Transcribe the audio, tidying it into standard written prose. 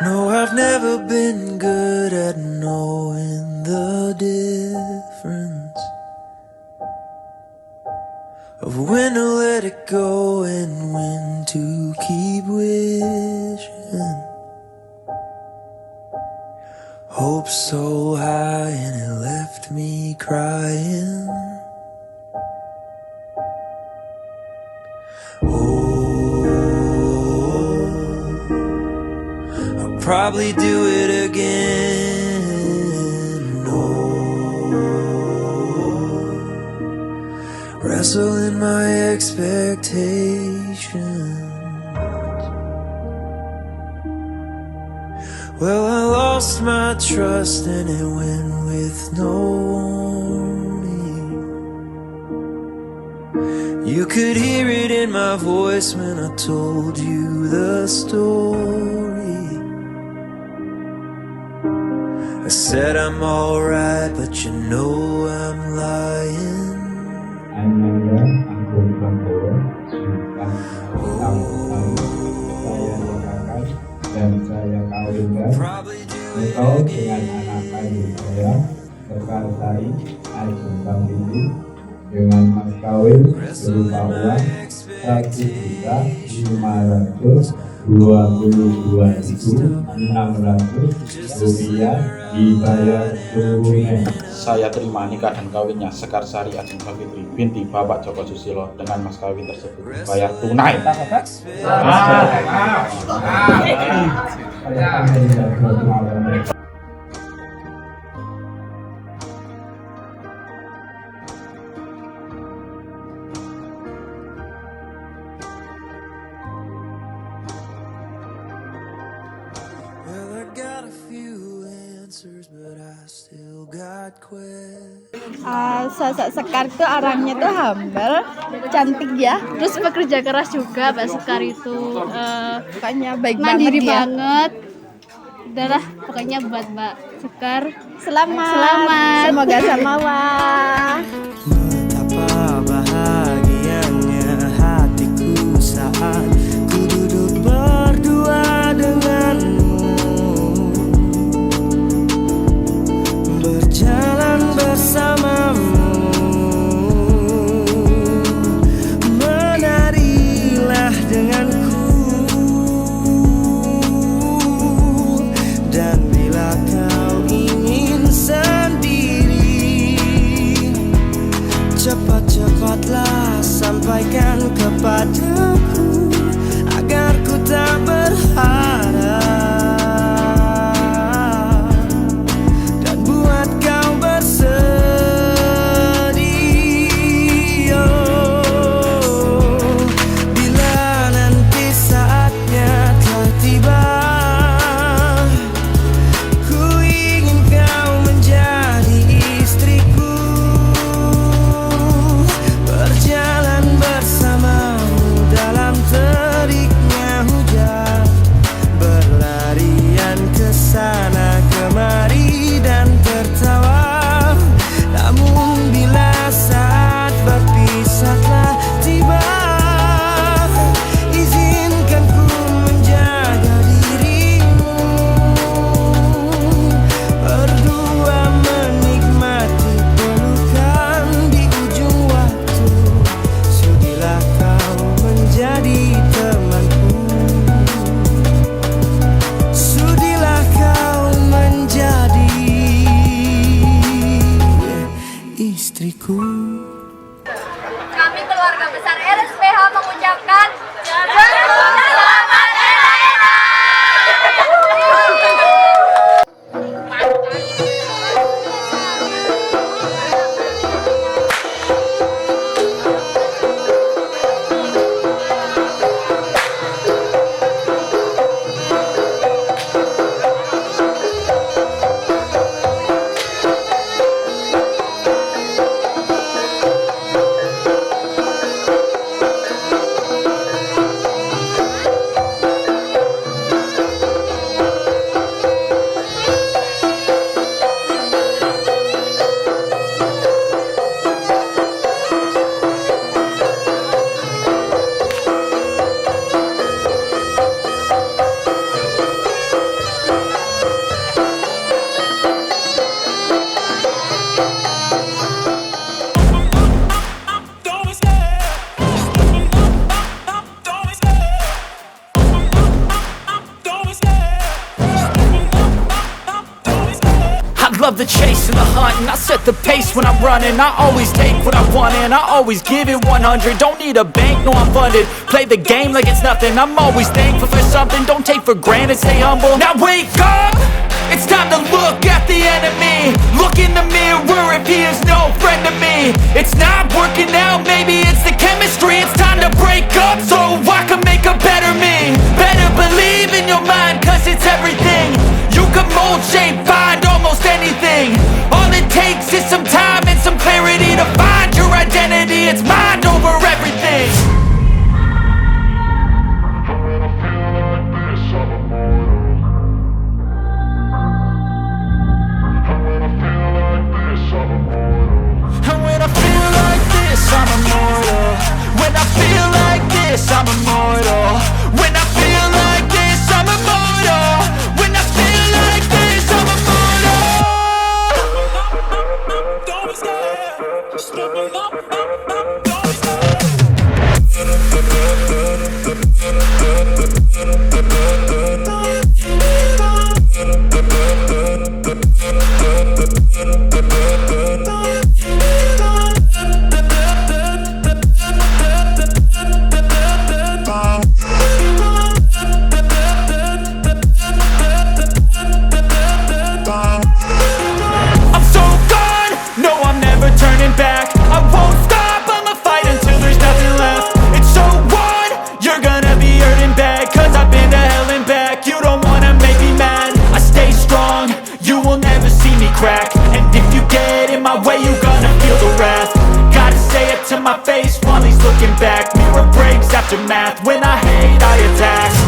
No, I've never been good at knowing the difference of when to let it go and when to keep wishing. Hope so high and it left me crying. Probably do it again. No, wrestle in my expectations. Well, I lost my trust and it went with no warning. You could hear it in my voice when I told you the story. I said I'm alright, but you know I'm lying. Namanya Agung Sekar, saya dan saya kawinkan engkau dengan anak kandung saya, Sekar Sari Agung Sekar, dengan mas kawin berupa uang 1.522.600 rupiah dibayar tunai. Saya terima nikah dan kawinnya Sekar Sari Agung Sekar binti Bapak Joko Susilo dengan mas kawin tersebut bayar tunai. Sosok Sekar itu orangnya tuh humble, cantik ya, terus pekerja keras juga Mbak Sekar itu, Pokoknya baik mandiri banget ya. banget. Udahlah, pokoknya buat Mbak Sekar Selamat. Semoga samawa. Betapa bahagianya hatiku saat ku duduk berdua denganmu, berjalan bersamamu, menarilah denganku, dan bila kau ingin sendiri, love the chase and the hunt, and I set the pace when I'm running. I always take what I want and I always give it 100. Don't need a bank, no I'm funded. Play the game like it's nothing. I'm always thankful for something. Don't take for granted, stay humble. Now wake up! It's time to look at the enemy. Look in the mirror if he is no friend to me. It's not working out, maybe it's the chemistry. It's time to break up so I can make a better me. Better believe in your mind, cause it's everything. You can mold, shape, find almost anything. All it takes is some time and some clarity to find your identity. It's mind over everything. And when I feel like this, I'm immortal. When I feel like this, I'm immortal. When I feel like this, I'm immortal. When I feel like this, I'm immortal. Don't be scared. Just open up. Don't be scared. Back. I won't stop, I'ma fight until there's nothing left. It's so on, you're gonna be hurting bad, cause I've been to hell and back. You don't wanna make me mad, I stay strong, you will never see me crack. And if you get in my way, you're gonna feel the wrath. Gotta say it to my face while he's looking back. Mirror breaks after math, when I hate I attack.